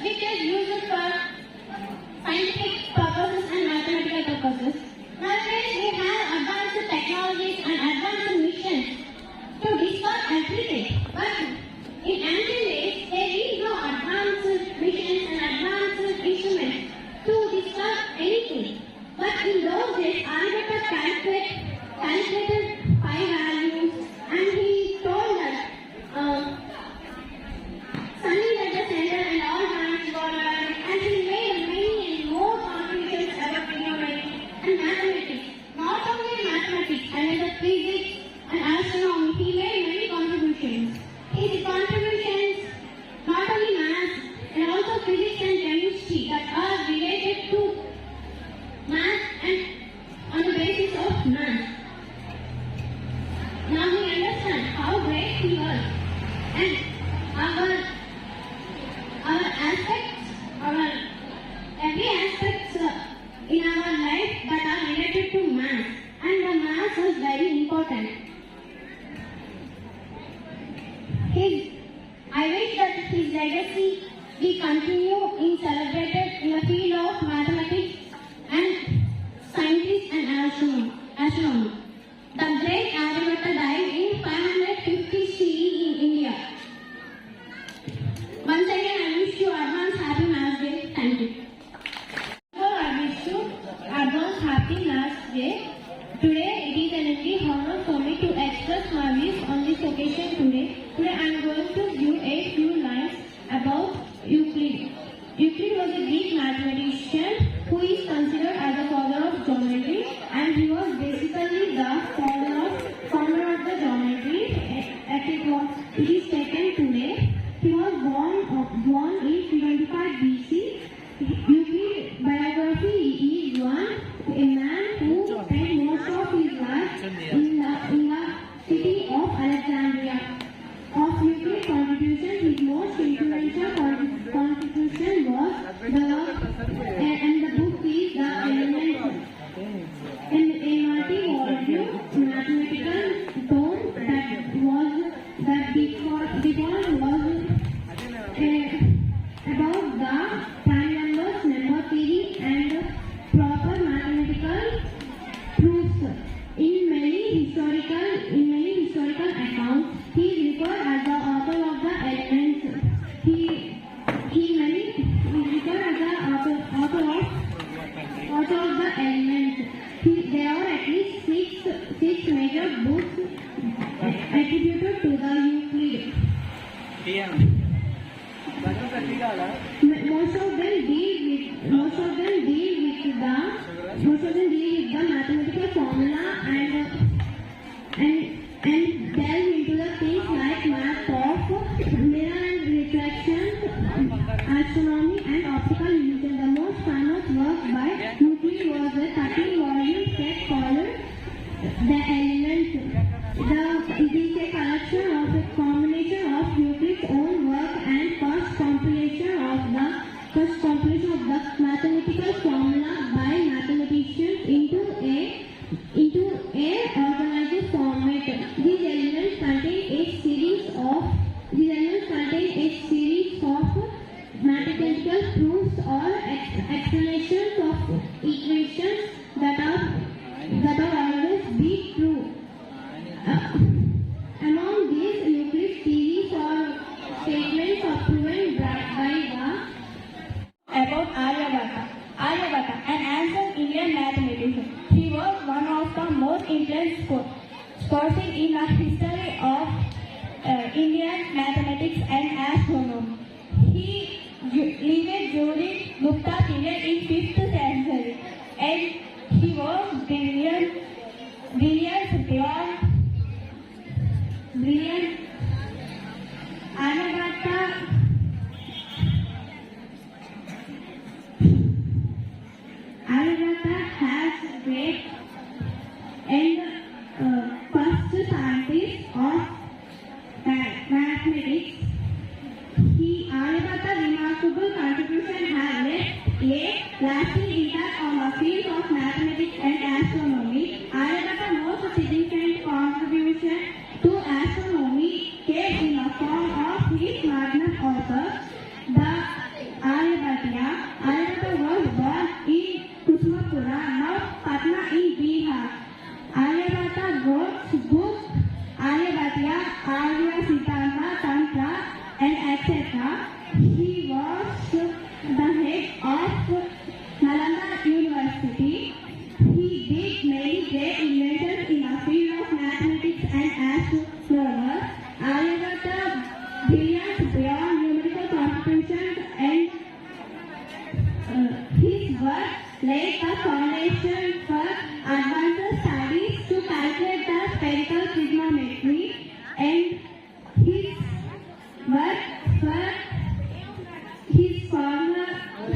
which is used for scientific purposes and mathematical purposes. Nowadays, we have advanced technologies and advanced missions to discover everything. But in ancient days, there is no advanced missions and advanced instruments to discover anything. But in those days, Aryabhatta calculated pi values, and he told us sun is at the center and all planets revolve around it, and he made many and more contributions about trigonometry and mathematics. Not only mathematics, and the physics and astronomy, he made many contributions. His contributions not only math and also physics and chemistry that are related to math and on the basis of math. Now we understand how great he was, and our aspects, every aspects in our life that are related to math, and the math was very important. I wish that his legacy be continued in celebrated in the field of mathematics and scientists and astronomy. The great Aryabhatta died in 550 CE in India. Once again, I wish you advance happy Maths Day. Thank you. I wish you advance happy Maths Day. Today, it is an honor for me to express my views on this occasion today. Today, I am going to give a few lines about Euclid. Euclid was a Greek mathematician who is considered as the father of geometry, and he was basically the founder of the geometry. It is taken today. He was born in 325 BC. Euclid biography is one, a man who spent most of his life in the city of Alexandria. Of Euclid's contribution, his most influential contribution was the book is The Elements, a multi-volume mathematical tome that before was about the prime numbers, number theory, and proper mathematical proofs. In many historical accounts, he is referred as the author of the Elements. He is referred as the author of the Elements. There are at least six major books attributed to the Euclid. Most of them deal with the mathematical formula and delve into the things like math of mirror and reflection, astronomy, and optical illusion. The most famous work by Euclid was a 13-volume set called The Elements. It is a collection of a combination of Euclid's own work and first compilation of the mathematical formula by mathematicians into a organized format. These elements contain a series of mathematical proofs or explanations of equations that are always be true. Among these, Euclid's theories or statements are proven by about Aryabhatta. Aryabhatta, an ancient Indian mathematician. He was one of the most influential scholars in the history of Indian mathematics and astronomy. He lived during Gupta period in 5th century, and he was brilliant. Aryabhatta has great and first scientist of mathematics. Aryabhatta's remarkable contribution has left a lasting impact on the field of mathematics and astronomy. Aryabhatta's most significant contribution to astronomy came in the form of his magnum opus, the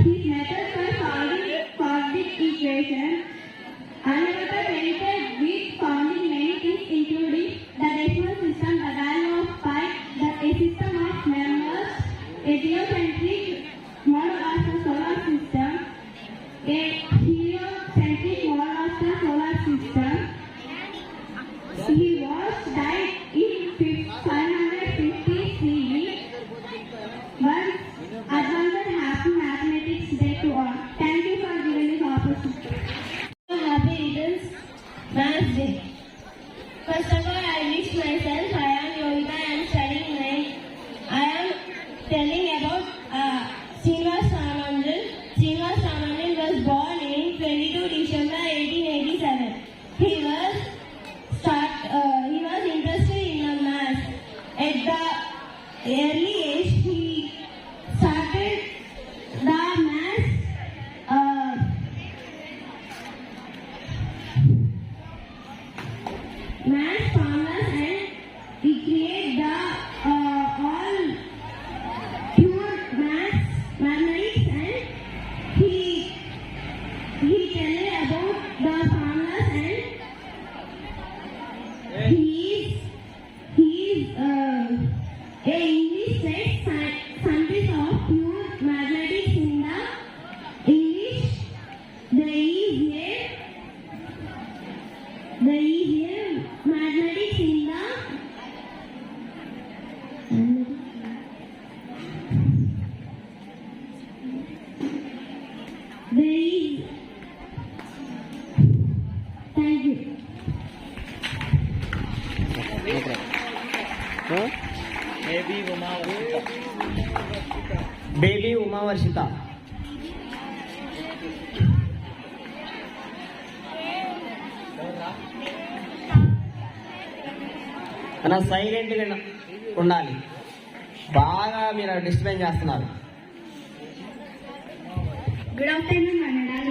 his method for solving quadratic equations. Aryabhatta credited with founding many things including the decimal system, the value of pi, a system of numbers, a geocentric model of the solar system, a heliocentric model of the solar system. He was died in 550 CE. But advanced happy mathematics day to all. Thank you for giving this opportunity. Happy Returns Maths Day. First of all, I wish myself. I am Yovita. I am studying 9th. I am telling about Srinivas Ramanujan. Srinivas Ramanujan was born in 22 December 1887. He was interested in maths. At the early age, he started the maths formulas, and he created the all pure mathematics, and he tell about the formulas, and he is a English scientist of pure mathematics in the English. There is a mathematics in the Thank you. Baby Umavarshita. అన్న సైలెంట్గా ఉండాలి, బాగా మీరు disturbance చేస్తున్నారు. Good afternoon, Manada.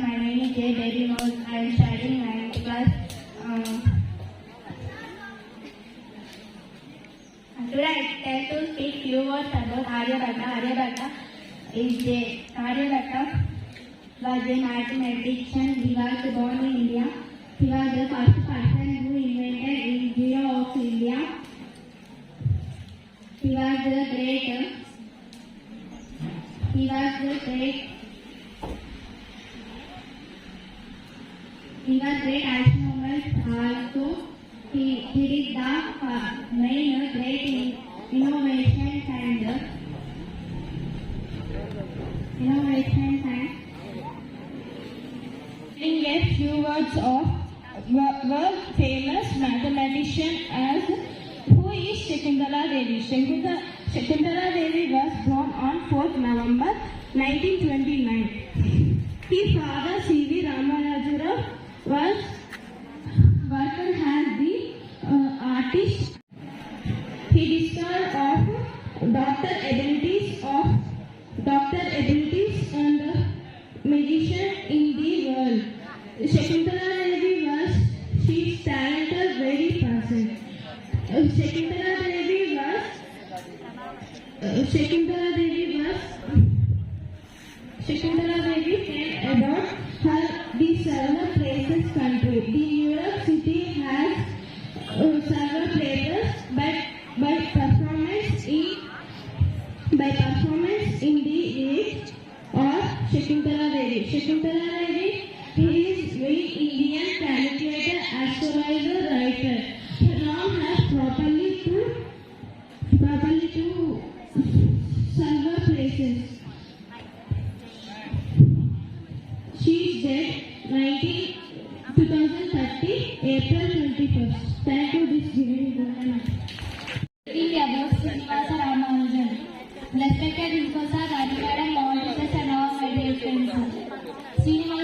My name is J. Baby Mouse. I am studying 9th class. Today I tend to speak few words about Aryabhatta. Aryabhatta was a mathematician. He was born in India. He was the first person who invented algebra of India. He was the great astronomer also. He did the main great innovations and In a few words of world famous mathematician as who is Shakuntala Devi. Shakuntala Devi was born on 4th November 1929. His father C.V. Ramanujara was worked as the artist. He discovered of doctor abilities and magician in the world. Shakuntala Devi was she's talented very person. Shakuntala Devi said about her the several places country. The New York City has several places, but by performance in the age of Shakuntala Devi. Shakuntala Devi is very Indian calculator, astrologer, writer. Her name has properly to several places. She is dead 2030 April 21st. Thank you, this giving. About Srinivasa Ramanujan. Respected Professor Radhikara, Mount and all my dear friends. Srinivasa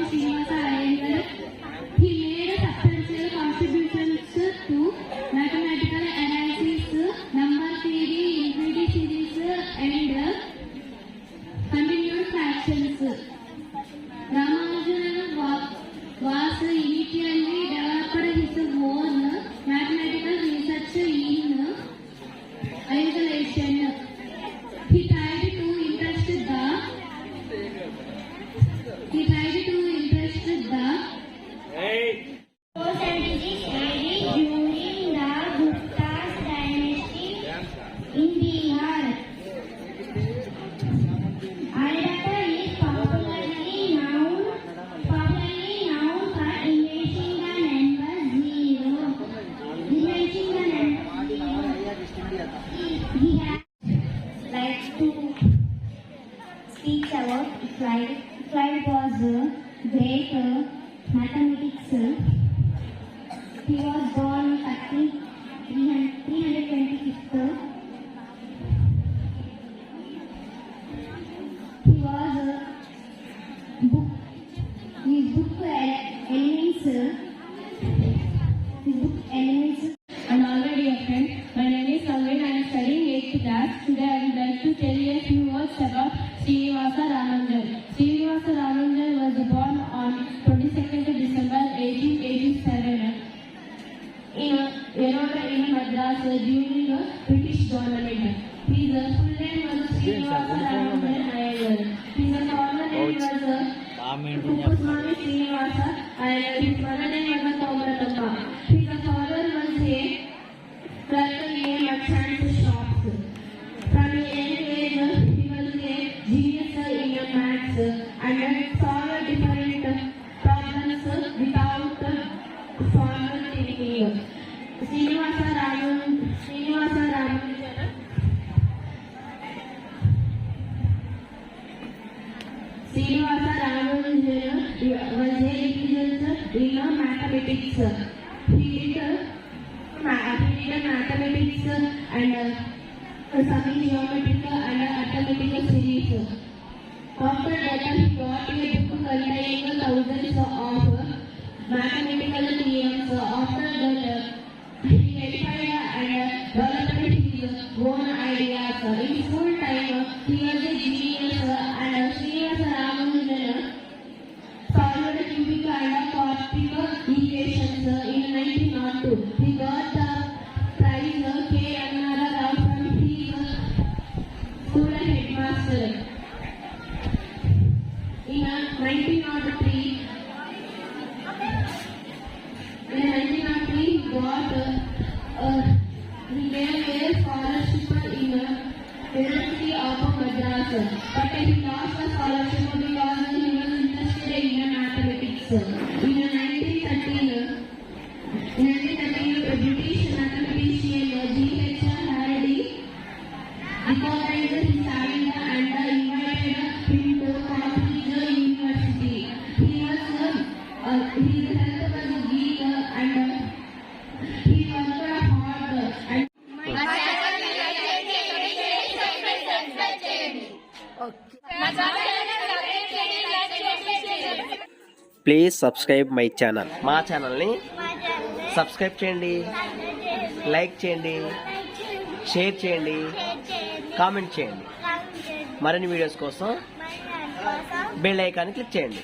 Srinivasa Iyengar. He made substantial contributions to mathematical analysis, number theory, infinity series, and continuous fractions. Ramanujan was initially developed his own mathematical research in isolation. He tried to interest the scientific study during the Gupta dynasty in Bihar. Aryabhatta is popularly known for inventing the number zero. He has likes to speak about Euclid. Euclid was a great mathematics. He was born 326. He was his book elements. I'm already a friend. My name is Alvin. I am studying 8th class. Today I would like to tell you a few words about Srinivasa Ramanujan. Srinivasa Ramanujan was born on 22nd December 1887 in Madras during the British government. His full name was Srinivasa Ramanujan Iyengar. His former name was Kuppuswamy Srinivasa and his mother name was Tomaratappa. His father was a clerk in merchant shops. From a young age, he was a genius in maths and solved different problems without formal thinking. Srinivasa Ramanujan was a intelligent in mathematics. He did mathematics and some geometrical and arithmetical series. After that, he got a book containing thousands of mathematical theorems. After that, he verified and developed his own ideas. In full time, he was a genius and Srinivasa Ramanujan solved cubic and quadratic equations in 1902. He got the prize K.N. Rao from his school headmaster. In 1903, he got he gave a scholarship in University of Madras, but he lost the scholarship because he was interested in mathematics. In 1913, British mathematician G.H. Hardy recognized his talent and invited him to Cambridge University. His health was weak and he worked hard and please subscribe my channel. మా ఛానల్ని subscribe చేయండి, like చేయండి, share చేయండి, comment చేయండి. మరిన్ని videos కోసం bell icon click చేయండి.